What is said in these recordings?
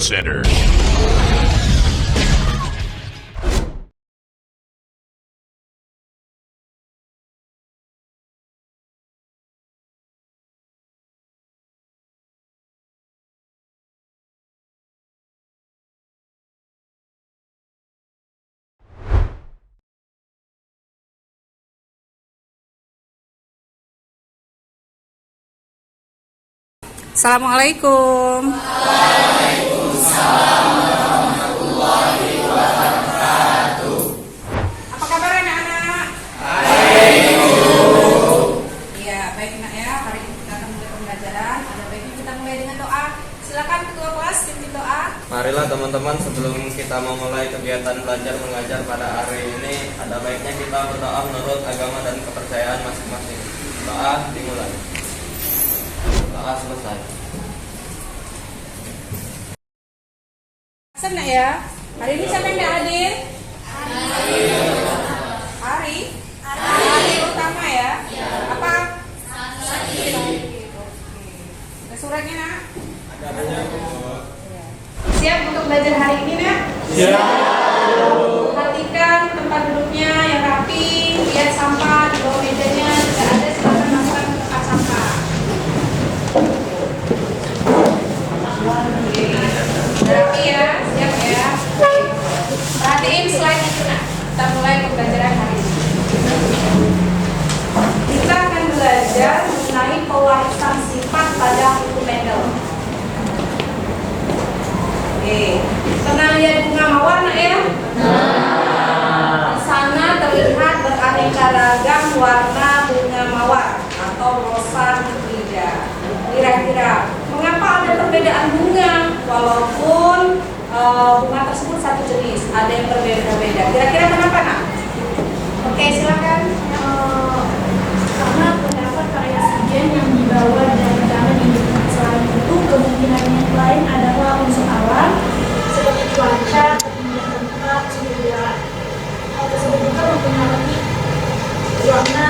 Sports Center. Assalamualaikum. Apa kabar anak-anak? Iya, baik nak ya. Hari ini kita akan mulai pembelajaran. Ada baiknya kita mulai dengan doa. Silakan ketua kelas pimpin doa. Marilah teman-teman, sebelum kita memulai kegiatan belajar mengajar pada hari ini, ada baiknya kita berdoa menurut agama dan kepercayaan masing-masing. Doa dimulai. Doa selesai. Senang ya. Hari ini siapa yang tidak hadir? Hari utama ya. Apa? Ada suratnya nak? Siap untuk belajar hari ini nak? Siap. Perhatikan tempat duduknya yang rapi, lihat sampah di bawah mejanya tidak ada, silakan masukkan ke tempat sampah. Rapi ya, siap ya. Perhatiin slide itu nak. Kita mulai pembelajaran hari ini. Kita akan belajar mengenai pewarisan sifat pada buku Mendel. Oke, pernah lihat bunga mawar nak ya? Di sana terlihat beraneka ragam warna bunga mawar atau rosa hibrida. Kira-kira mengapa ada perbedaan bunga walaupun bunga tersebut satu jenis, ada yang berbeda-beda. Kira-kira kenapa nak? Oke, silakan. Karena terdapat oksigen yang dibawa dari tanah di selain itu kemungkinan yang lain adalah unsur alam seperti cuaca, ketinggian tempat, suhu udara. Hal tersebut juga mempengaruhi warna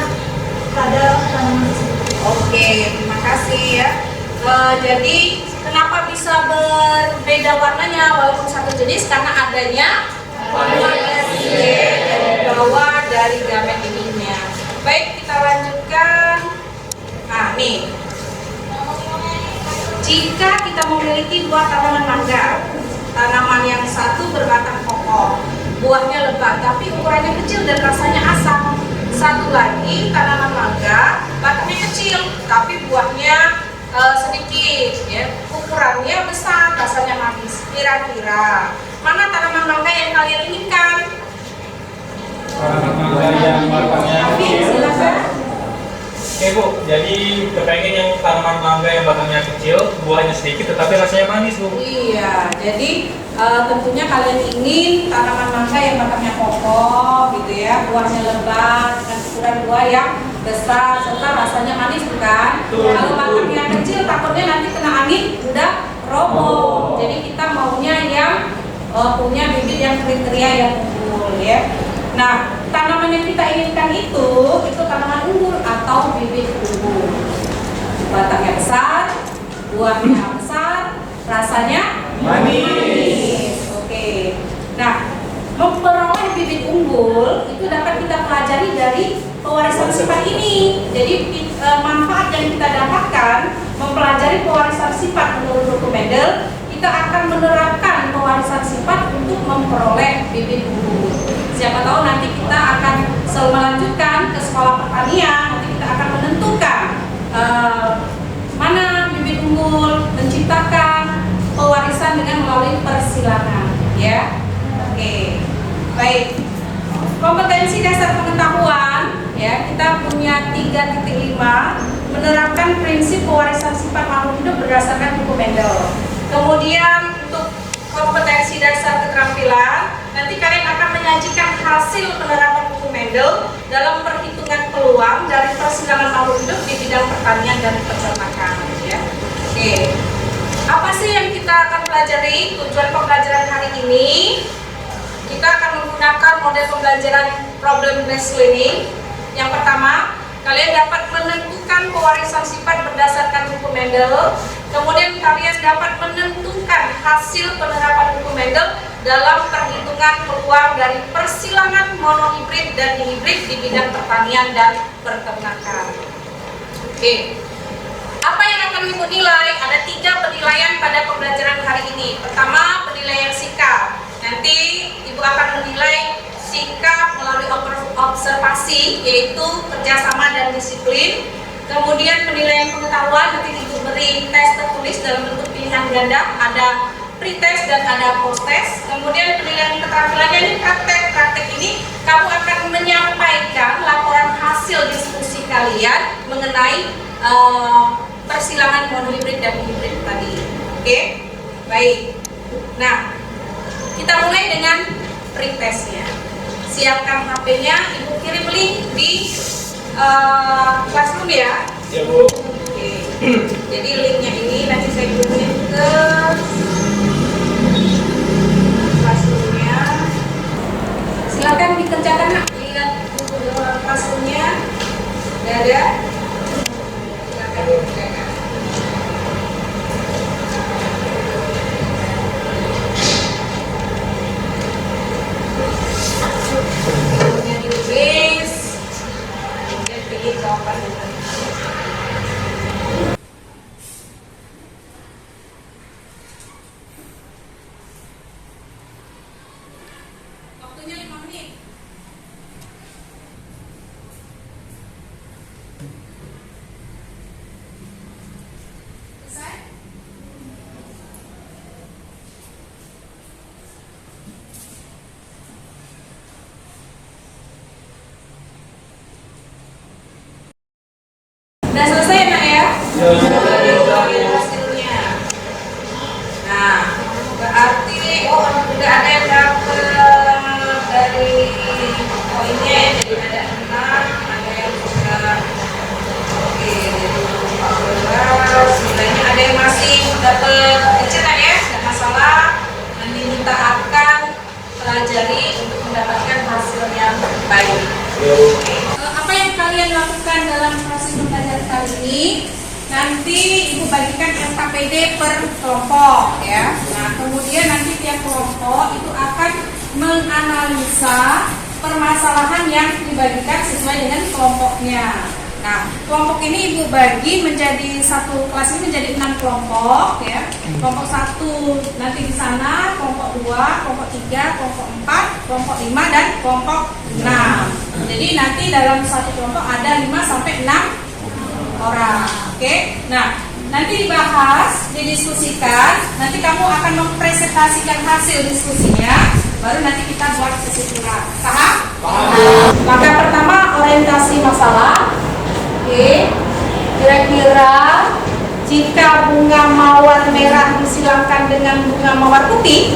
pada tanaman tersebut. Oke, terima kasih ya. Jadi kenapa bisa berbeda warnanya walaupun satu jenis? Karena adanya oksigen yang dibawa dari gamet ininya. Baik, kita lanjutkan. Nah, nih. Jika kita memiliki dua tanaman mangga, tanaman yang satu berbatang kokoh, buahnya lebat tapi ukurannya kecil dan rasanya asam. Satu lagi tanaman mangga, batangnya kecil tapi buahnya sedikit, ya. Ukurannya besar, rasanya manis. Kira-kira mana tanaman mangga yang kalian inginkan? Tanaman mangga yang batangnya kecil. Silakan. Oke Bu, jadi kepengen yang tanaman mangga yang batangnya kecil, buahnya sedikit tetapi rasanya manis Bu. Iya, jadi tentunya kalian ingin tanaman mangga yang batangnya kokoh, gitu ya, buahnya lebat dengan ukuran buah yang besar serta rasanya manis, bukan? Kalau batangnya kecil, takutnya nanti kena angin udah roboh. Jadi kita maunya yang punya bibit yang kriteria yang unggul, ya. Nah, tanaman yang kita inginkan itu tanaman unggul atau bibit unggul. Batangnya besar, buahnya besar, rasanya manis. Oke. Nah, memperoleh bibit unggul itu dapat kita pelajari dari pewarisan sifat ini. Jadi manfaat yang kita dapatkan mempelajari pewarisan sifat menurut buku Mendel, kita akan menerapkan pewarisan sifat untuk memperoleh bibit unggul. Siapa tahu nanti kita akan melanjutkan ke sekolah pertanian, nanti kita akan menentukan mana bibit unggul, menciptakan pewarisan dengan melalui persilangan, ya. Oke, baik. Kompetensi dasar pengetahuan, ya, kita punya 3.5 menerapkan prinsip pewarisan sifat makhluk hidup berdasarkan buku Mendel. Kemudian untuk kompetensi dasar keterampilan, nanti kalian akan menyajikan hasil penerapan buku Mendel dalam perhitungan peluang dari persilangan makhluk hidup di bidang pertanian dan peternakan, ya. Oke. Apa sih yang kita akan pelajari? Tujuan pembelajaran hari ini, kita akan menggunakan model pembelajaran problem based learning. Yang pertama, kalian dapat menentukan pewarisan sifat berdasarkan buku Mendel Kemudian kalian dapat menentukan hasil penerapan hukum Mendel dalam perhitungan peluang dari persilangan monohibrid dan dihibrid di bidang pertanian dan peternakan. Oke. Apa yang akan Ibu nilai? Ada 3 penilaian pada pembelajaran hari ini. Pertama, penilaian sikap. Nanti Ibu akan menilai sikap melalui observasi, yaitu kerjasama dan disiplin. Kemudian penilaian pengetahuan, nanti Ibu beri tes tertulis dalam bentuk pilihan ganda, ada pretest dan ada posttest. Kemudian penilaian keterampilannya ini praktek. Praktek ini kamu akan menyampaikan laporan hasil diskusi kalian mengenai persilangan monohibrid dan hibrid tadi. Oke, baik. Nah, kita mulai dengan pretestnya. Siapkan HP-nya, Ibu kirim link di Classroom ya. Ya Bu. Oke. Jadi linknya ini nanti saya kirim ke Classroom-nya. Silakan dikerjakan, Nak. Lihat Classroom-nya. Udah ada? Silakan dikerjakan. Kemudian ditulis, kemudian pilih jawaban. Waktunya 5 menit. Selesai? Udah selesai Nak ya? Lihat hasilnya. Nah, berarti udah ada yang dapat dari poinnya, jadi ada 6, ada yang sudah oke, jadi 14, nilainya ada yang masih dapat kecil Nak ya, tidak masalah. Nanti kita akan pelajari untuk mendapatkan hasil yang baik. Apa yang kalian lakukan dalam proses pembelajaran kali ini? Nanti Ibu bagikan SKPD per kelompok ya. Nah, kemudian nanti tiap kelompok itu akan menganalisa permasalahan yang dibagikan sesuai dengan kelompoknya. Nah, kelompok ini Ibu bagi menjadi satu kelas ini menjadi 6 kelompok ya. Kelompok 1 nanti di sana, kelompok 2, kelompok 3, kelompok 4, kelompok 5 dan kelompok 6. Jadi nanti dalam satu kelompok ada 5 sampai 6 orang. Oke. Nah, nanti dibahas, didiskusikan, nanti kamu akan mempresentasikan hasil diskusinya, baru nanti kita buat kesimpulan. Paham? Paham. Maka pertama orientasi masalah. Oke, kira-kira jika bunga mawar merah disilangkan dengan bunga mawar putih,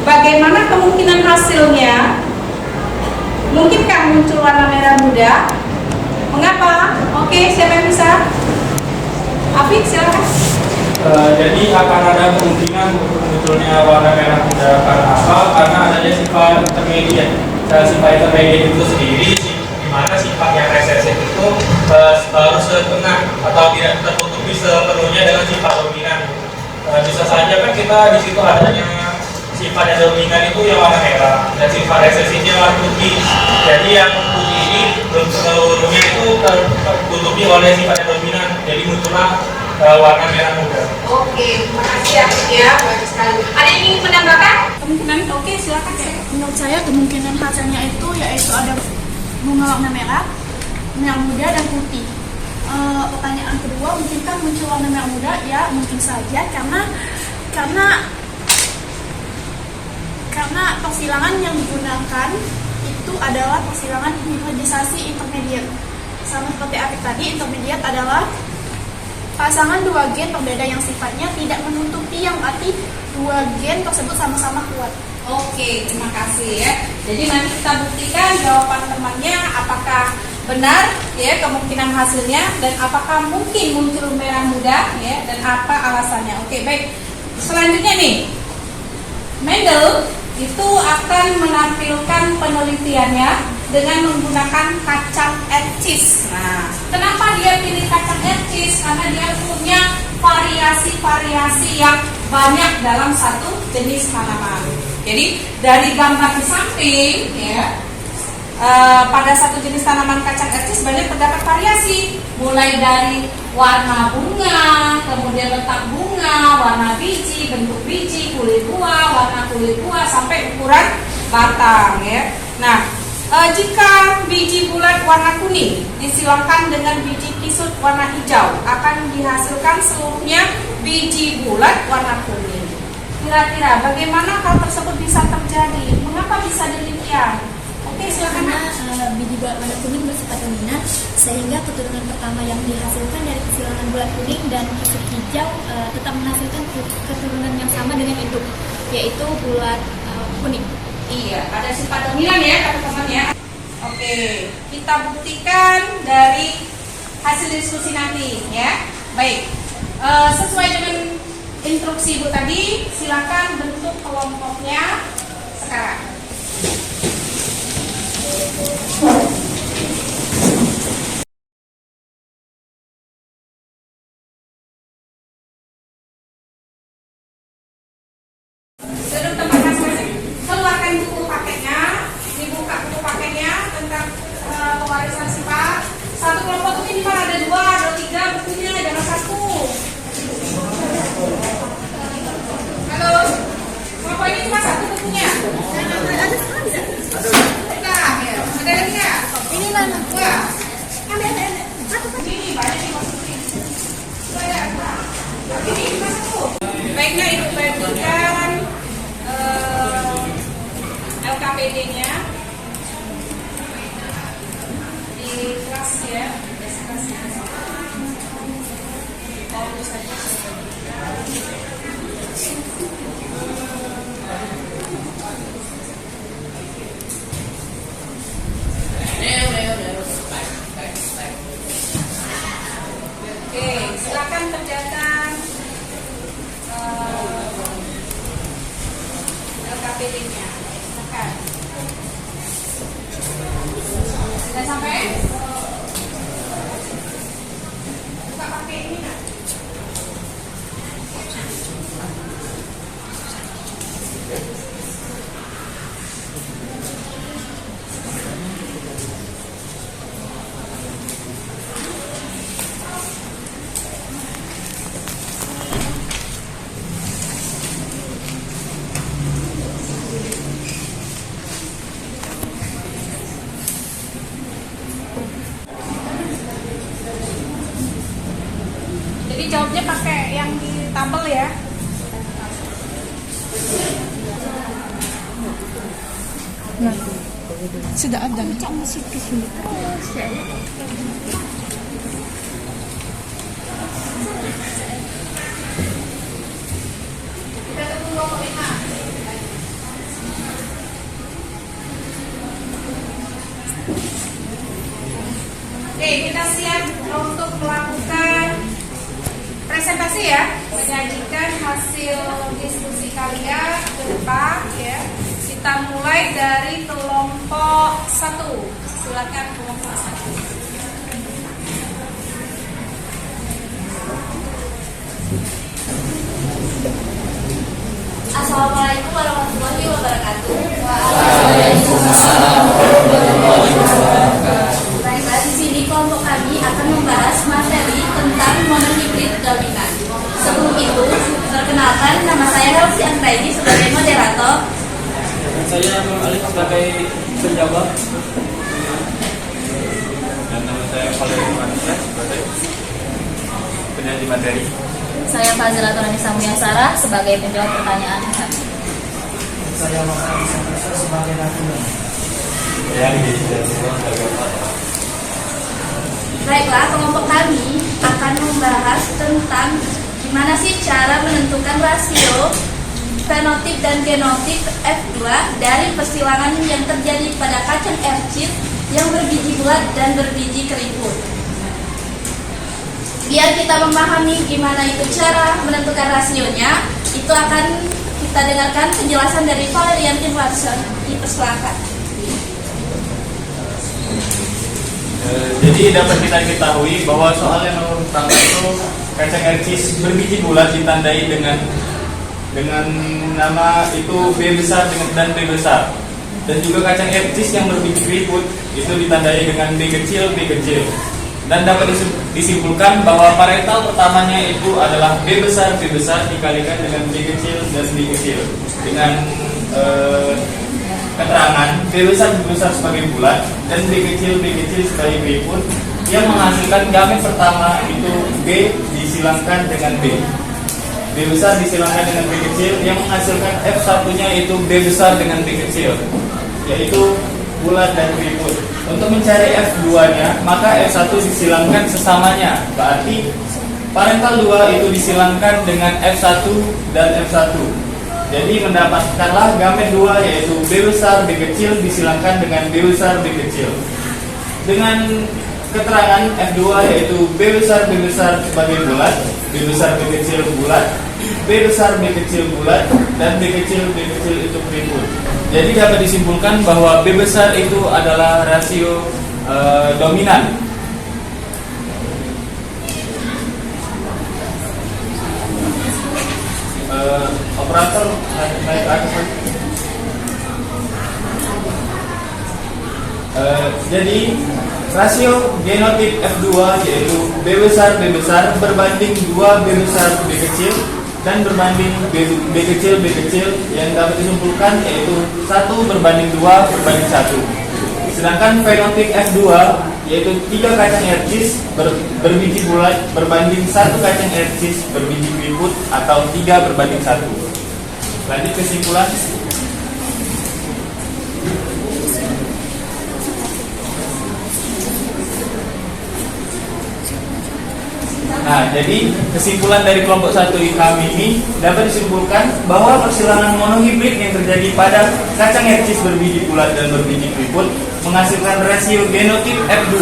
bagaimana kemungkinan hasilnya? Mungkinkah muncul warna merah muda? Mengapa? Oke, siapa yang bisa? Afik, silakan. Jadi akan ada kemungkinan munculnya warna merah muda karena apa? Karena adanya sifat intermediate. Sifat intermediate itu sendiri dimana sifat yang resesif itu harus setengah atau tidak tertutupi sepenuhnya dengan sifat dominan. Bisa saja kan kita di situ adanya sifat yang dominan itu yang warna merah dan sifat resesifnya warna putih. Jadi yang putih ini belum seluruhnya itu tertutupi oleh sifat yang dominan. Jadi muncullah warna merah muda. Oke, terima kasih ya, bagus sekali. Ada yang ingin menambahkan? Kemungkinan oke, silakan. Menurut saya kemungkinan hasilnya itu yaitu ada bunga warna merah muda dan putih. Pertanyaan kedua, mungkinkah muncul warna merah muda? Ya, mungkin saja karena persilangan yang digunakan itu adalah persilangan hibridisasi intermediate. Sama seperti Afik tadi, intermediate adalah pasangan 2 gen berbeda yang sifatnya tidak menutupi yang arti 2 gen tersebut sama-sama kuat. Oke, terima kasih ya. Jadi nanti kita buktikan jawaban temannya apakah benar ya kemungkinan hasilnya dan apakah mungkin muncul merah muda ya dan apa alasannya. Oke, baik. Selanjutnya nih, Mendel itu akan menampilkan penelitiannya dengan menggunakan kacang etchis. Nah, kenapa dia pilih kacang etchis? Karena dia punya variasi-variasi yang banyak dalam satu jenis tanaman. Jadi dari gambar di samping ya, pada satu jenis tanaman kacang RC sebenarnya terdapat variasi, mulai dari warna bunga, kemudian letak bunga, warna biji, bentuk biji, kulit buah, warna kulit buah, sampai ukuran batang ya. Nah, jika biji bulat warna kuning disilamkan dengan biji kisut warna hijau, akan dihasilkan seluruhnya biji bulat warna kuning. Kira-kira bagaimana hal tersebut bisa terjadi? Mengapa bisa demikian? Oke, silakan. Karena biji bulat warna kuning bersifat dominan, sehingga keturunan pertama yang dihasilkan dari kesilangan bulat kuning dan kisut hijau tetap menghasilkan keturunan yang sama dengan induk, yaitu bulat kuning. Iya, ada sifat dominan ya teman-teman ya. Oke, kita buktikan dari hasil diskusi nanti ya. Baik, sesuai dengan instruksi Ibu tadi, silakan bentuk kelompoknya sekarang. Duduk tempat masing-masing. Keluarkan buku paketnya, dibuka buku paketnya tentang pewarisan sifat. Satu kelompok ini minimal ada 2 atau 3 bukunya, jangan 1. Halo, kelompok ini cuma 1 bukunya. Ada lagi nggak? Ini mana? Wah, Ada. ini banyak yang masukin. Ini cuma 1. Baiknya Ibu perhatikan LKPD-nya di kelas ya, kelasnya. Fokus saja. Oke, silakan kerjakan LKPD-nya. Silakan. Sudah sampai? Buka pakai ini nak. Jadi jawabnya pakai yang di tabel ya. Sudah ada. Kamu masih kesini terus ya. Kita tunggu kelompok 5. Oke, kita siap untuk melakukan presentasi ya, menyajikan hasil diskusi kalian ke depan ya. Kita mulai dari kelompok 1. Silakan kelompok 1. Assalamualaikum warahmatullahi wabarakatuh. Baiklah, di sini kelompok kami akan membahas materi tentang monohibrid dominan. Sebelum itu, perkenalkan, nama saya Helsi Anggraini sebagai moderator. Saya Alif sebagai penjawab. Dan nama saya Valery Manusia sebagai penyaji materi. Saya Fazila Turanisa Mulyasara sebagai penjawab pertanyaan kami. Saya Mas Santoso sebagai narasumber. Baiklah, kelompok kami akan membahas tentang gimana sih cara menentukan rasio fenotip dan genotip F2 dari persilangan yang terjadi pada kacang ercit yang berbiji bulat dan berbiji keriput. Biar kita memahami gimana itu cara menentukan rasionya, itu akan kita dengarkan penjelasan dari Valerian Watson. Dipersilakan. Jadi dapat kita ketahui bahwa soal yang nomor pertama itu kacang ercis berbiji bulat ditandai dengan nama itu B besar dan B besar. Dan juga kacang ercis yang berbiji keriput itu ditandai dengan B kecil, B kecil. Dan dapat disimpulkan bahwa parental pertamanya itu adalah B besar dikalikan dengan B kecil dan B kecil. Dengan keterangan B besar sebagai bulat dan B kecil sebagai keriput yang menghasilkan gamet pertama itu B disilangkan dengan B. B besar disilangkan dengan B kecil yang menghasilkan F1-nya itu B besar dengan B kecil, yaitu bulat dan keriput. Untuk mencari F2-nya, maka F1 disilangkan sesamanya. Berarti parental 2 itu disilangkan dengan F1 dan F1. Jadi mendapatkanlah gamet 2 yaitu B besar B kecil disilangkan dengan B besar B kecil. Dengan keterangan F2 yaitu B besar sebagai bulat, B besar B kecil bulat, B besar B kecil bulat, dan B kecil itu keriput. Jadi dapat disimpulkan bahwa B besar itu adalah rasio dominan. Operator naik atas. Jadi rasio genotip F2 yaitu B besar berbanding 2 B besar B kecil dan berbanding B kecil yang dapat disimpulkan yaitu 1 berbanding 2 berbanding 1. Sedangkan fenotip F2 yaitu 3 kacang ercis berbiji bulat berbanding 1 kacang ercis berbiji keriput atau 3 berbanding 1. Lanjut kesimpulan. Nah, jadi kesimpulan dari kelompok 1 kami ini dapat disimpulkan bahwa persilangan monohibrid yang terjadi pada kacang ercis berbiji bulat dan berbiji keriput menghasilkan rasio genotip F2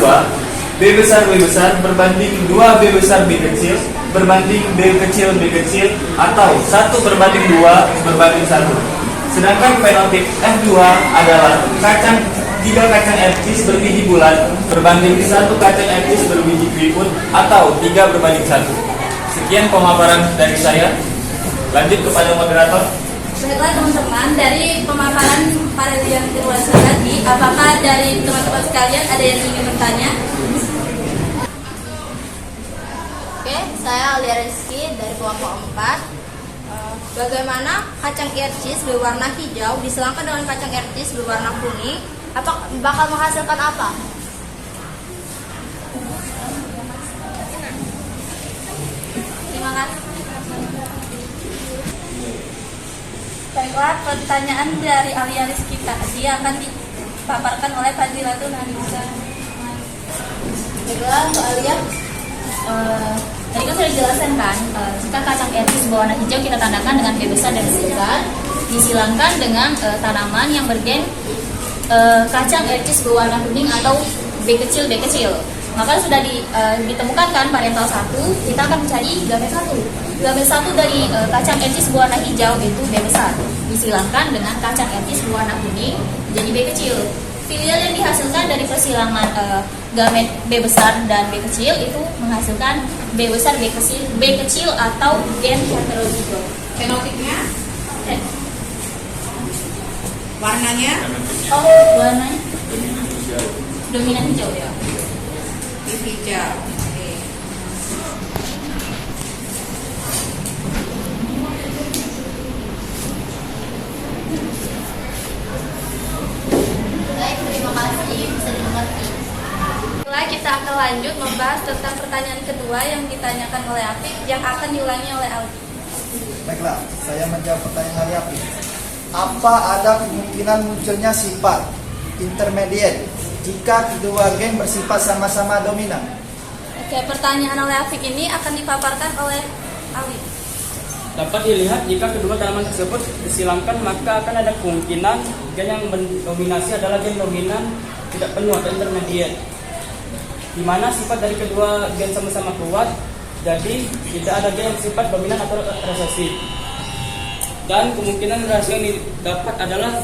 B besar berbanding 2 B besar B kecil berbanding B kecil atau 1 berbanding 2 berbanding 1. Sedangkan fenotip F2 adalah 3 kacang ercis berbiji bulat berbanding 1 kacang ercis berbiji keriput atau 3 berbanding 1. Sekian pemaparan dari saya. Lanjut kepada moderator. Baiklah teman-teman, dari pemaparan pada yang kedua tadi, apakah dari teman-teman sekalian ada yang ingin bertanya? Oke, saya Alia Rizky dari kelompok 4. Bagaimana kacang ercis berwarna hijau diselangkan dengan kacang ercis berwarna kuning? Apa bakal menghasilkan apa? Terima kasih. Baiklah, pertanyaan dari Alia Rizky tadi akan dipaparkan oleh Fadilatun Anissa. Baiklah, untuk Alia, tadi kan sudah dijelaskan kan, jika kacang ercis berwarna hijau kita tandakan dengan B besar dan B besar, disilangkan dengan tanaman yang bergen kacang ercis berwarna kuning atau B kecil. Maka sudah ditemukan kan parental 1, kita akan mencari gamet 1. Gamet 1 dari kacang ercis berwarna hijau itu B besar, disilangkan dengan kacang ercis berwarna kuning jadi B kecil. Filial yang dihasilkan dari persilangan gamet B besar dan B kecil itu menghasilkan B besar B kecil atau gen heterozigot. Fenotipnya? Warnanya? Oh, warnanya dominan hijau ya. Hijau. Oke. Baik, terima kasih, bisa dimengerti. Setelah kita akan lanjut membahas tentang pertanyaan kedua yang ditanyakan oleh Afif yang akan diulangi oleh Aldi. Baiklah, saya menjawab pertanyaan hari Api. Apa ada kemungkinan munculnya sifat intermediate jika kedua gen bersifat sama-sama dominan? Oke, pertanyaan oleh Afif ini akan dipaparkan oleh Aldi. Dapat dilihat jika kedua tanaman tersebut disilangkan maka akan ada kemungkinan gen yang mendominasi adalah gen dominan tidak penuh atau intermediate, di mana sifat dari kedua gen sama-sama kuat, jadi tidak ada gen yang sifat dominan atau resesif. Dan kemungkinan rasio yang didapat adalah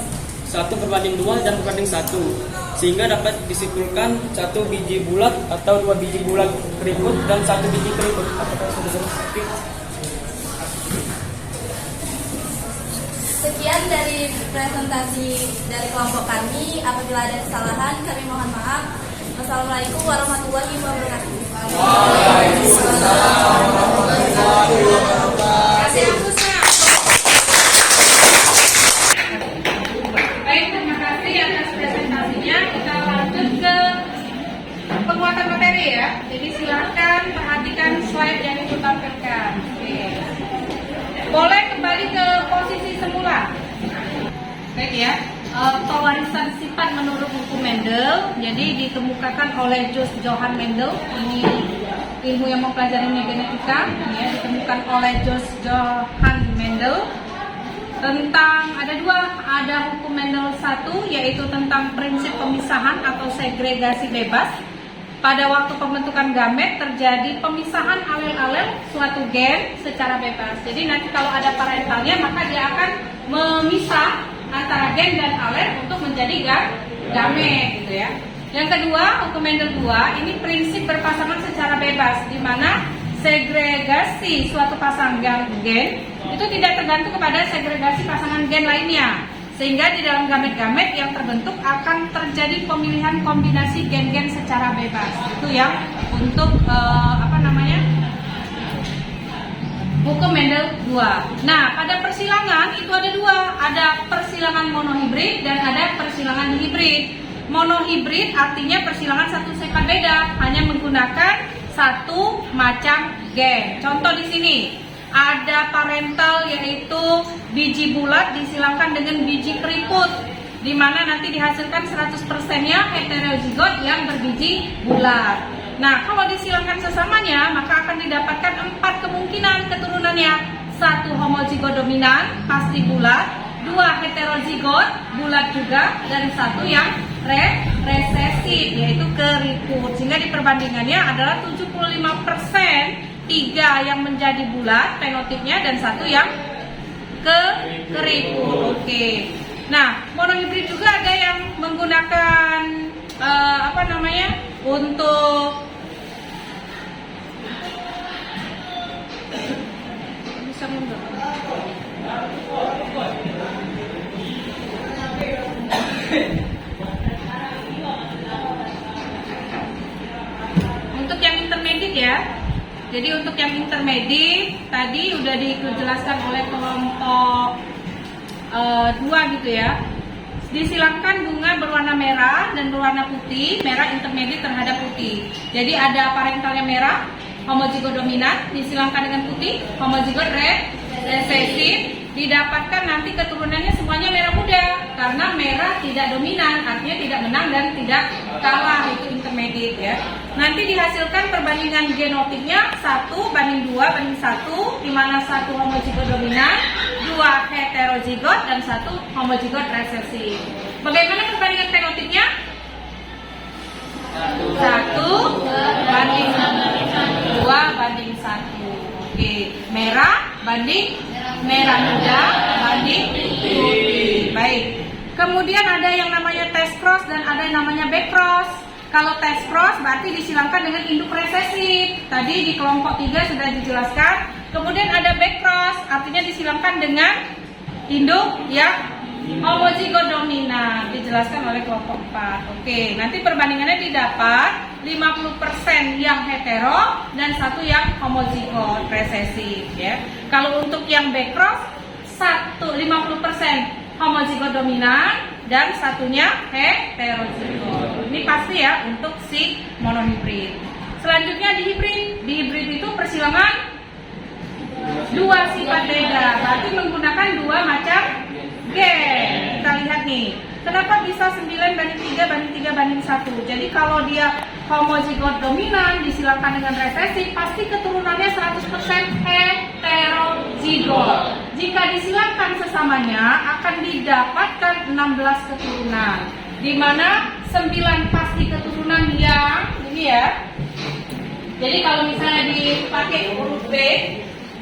1/2 dan berbanding 1, sehingga dapat disimpulkan 1 biji bulat atau 2 biji bulat keriput dan 1 biji keriput. Apakah sudah jelas? Sekian dari presentasi dari kelompok kami. Apabila ada kesalahan, kami mohon maaf. Wassalamualaikum warahmatullahi wabarakatuh. Baik, terima kasih atas presentasinya. Kita lanjut ke penguatan materi ya. Jadi silakan perhatikan slide yang ditampilkan. Oke. Boleh kembali ke posisi semula. Baik ya. Pewarisan sifat menurut hukum Mendel, jadi dikemukakan oleh Johann Mendel. Ini ilmu yang mempelajari genetika, ya, ditemukan oleh Johann Mendel. Tentang ada hukum Mendel 1, yaitu tentang prinsip pemisahan atau segregasi bebas. Pada waktu pembentukan gamet terjadi pemisahan alel-alel suatu gen secara bebas. Jadi nanti kalau ada parentalnya, maka dia akan memisah antara gen dan alel untuk menjadi gamet gitu ya. Yang kedua, hukum Mendel 2, ini prinsip berpasangan secara bebas, di mana segregasi suatu pasangan gen itu tidak tergantung kepada segregasi pasangan gen lainnya. Sehingga di dalam gamet-gamet yang terbentuk akan terjadi pemilihan kombinasi gen-gen secara bebas. Itu yang untuk hukum Mendel 2. Nah, pada persilangan itu ada 2. Ada persilangan monohibrid dan ada persilangan hibrid. Monohibrid artinya persilangan satu sifat beda, hanya menggunakan satu macam gen. Contoh di sini, ada parental yaitu biji bulat disilangkan dengan biji keriput, di mana nanti dihasilkan 100%-nya heterozigot yang berbiji bulat. Nah, kalau disilangkan sesamanya, maka akan didapatkan 4 kemungkinan keturunannya. 1 homozigot dominan, pasti bulat. 2 heterozigot, bulat juga. Dan 1 yang resesif, yaitu keriput. Sehingga di perbandingannya adalah 75%, 3 yang menjadi bulat fenotipnya dan 1 yang keriput. Oke. Nah, monohibrid juga ada yang menggunakan untuk bisa mundur. Untuk yang intermediate ya. Jadi untuk yang intermediate tadi udah dijelaskan oleh kelompok 2 gitu ya. Disilangkan bunga berwarna merah dan berwarna putih, merah intermediate terhadap putih. Jadi ada parentalnya merah, homozigot dominan, disilangkan dengan putih, homozigot resesif, didapatkan nanti keturunannya semuanya merah muda, karena merah tidak dominan, artinya tidak menang dan tidak kalah, itu intermediate ya. Nanti dihasilkan perbandingan genotipnya 1:2:1, di mana 1 homozigot dominan, 2 heterozigot dan 1 homozigot resesif. Bagaimana perbandingan fenotipnya? 1:2:1. Oke, merah banding merah muda banding putih. Baik. Kemudian ada yang namanya test cross dan ada yang namanya back cross. Kalau test cross berarti disilangkan dengan induk resesif. Tadi di kelompok 3 sudah dijelaskan. Kemudian ada back cross, artinya disilangkan dengan induk yang homozigot dominan, dijelaskan oleh kelompok 4. Oke, nanti perbandingannya didapat 50% yang hetero dan 1 yang homozigot resesif ya. Kalau untuk yang back cross 50% homozigot dominan dan 1-nya heterozigot. Ini pasti ya untuk si monohibrid. Selanjutnya di hibrid. Di hibrid itu persilangan 2 sifat beda, berarti menggunakan 2 macam gen. Kita lihat nih, kenapa bisa 9:3:3:1. Jadi kalau dia homozigot dominan disilangkan dengan resesif, pasti keturunannya 100% heterozigot. Jika disilangkan sesamanya akan didapatkan 16 keturunan, di mana 9 pasti keturunan yang ini ya. Jadi kalau misalnya dipakai huruf B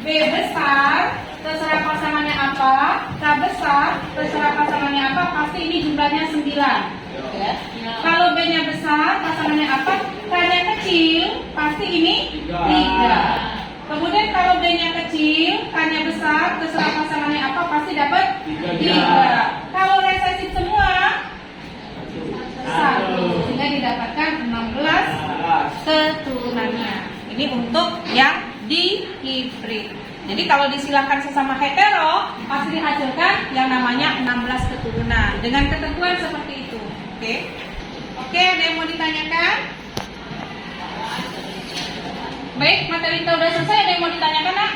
besar terserah pasangannya apa. K besar, terserah pasangannya apa, pasti ini jumlahnya 9. Ya. Kalau B-nya besar, pasangannya apa, K-nya kecil, pasti ini 3. Kemudian kalau B-nya kecil, K-nya besar, terserah pasangannya apa, pasti dapat 3. Kalau resesif semua, 1, sehingga didapatkan 16 keturunannya. Ini untuk yang di hibrid. Jadi kalau disilangkan sesama hetero, pasti dihasilkan yang namanya 16 keturunan dengan ketentuan seperti itu. Oke, ada yang mau ditanyakan? Baik, materi kita udah selesai. Ada yang mau ditanyakan, Nak?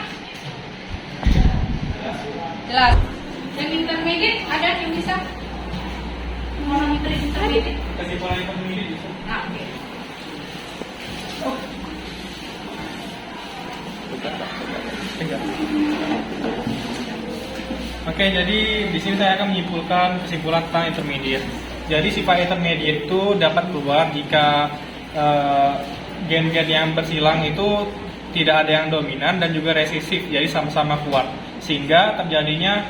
Jelas. Yang intermediate ada yang bisa? Mau intermediate? Kesimpulan intermediate bisa. Nah, oke. Oke, jadi di sini saya akan menyimpulkan kesimpulan tentang intermediate. Jadi sifat intermediate itu dapat keluar jika gen-gen yang bersilang itu tidak ada yang dominan dan juga resesif, jadi sama-sama kuat, sehingga terjadinya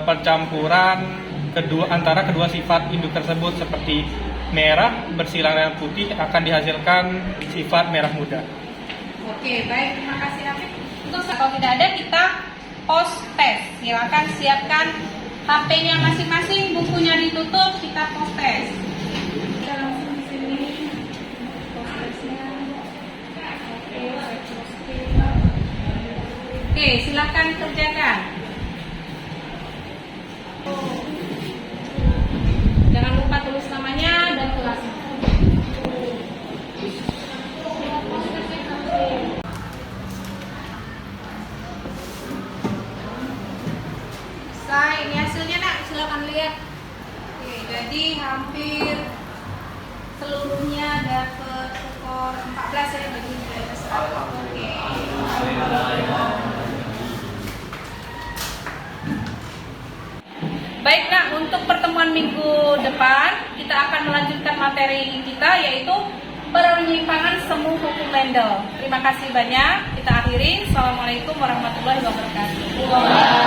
percampuran antara kedua sifat induk tersebut, seperti merah bersilang dengan putih akan dihasilkan sifat merah muda. Oke, baik, terima kasih Rafiq. Untuk kalau tidak ada, kita post test. Silakan siapkan HP-nya masing-masing, bukunya ditutup, kita post test. Kita langsung di sini post testnya. Oke, silakan kerjakan. Jangan lupa tulis namanya dan kelasnya. Ini hasilnya, Nak, silakan lihat. Oke, jadi hampir seluruhnya dapat skor 14 ya bagi nilai 100. Oke. Baik, Nak, untuk pertemuan minggu depan kita akan melanjutkan materi kita, yaitu penyimpangan semu hukum Mendel. Terima kasih banyak. Kita akhiri. Assalamualaikum warahmatullahi wabarakatuh.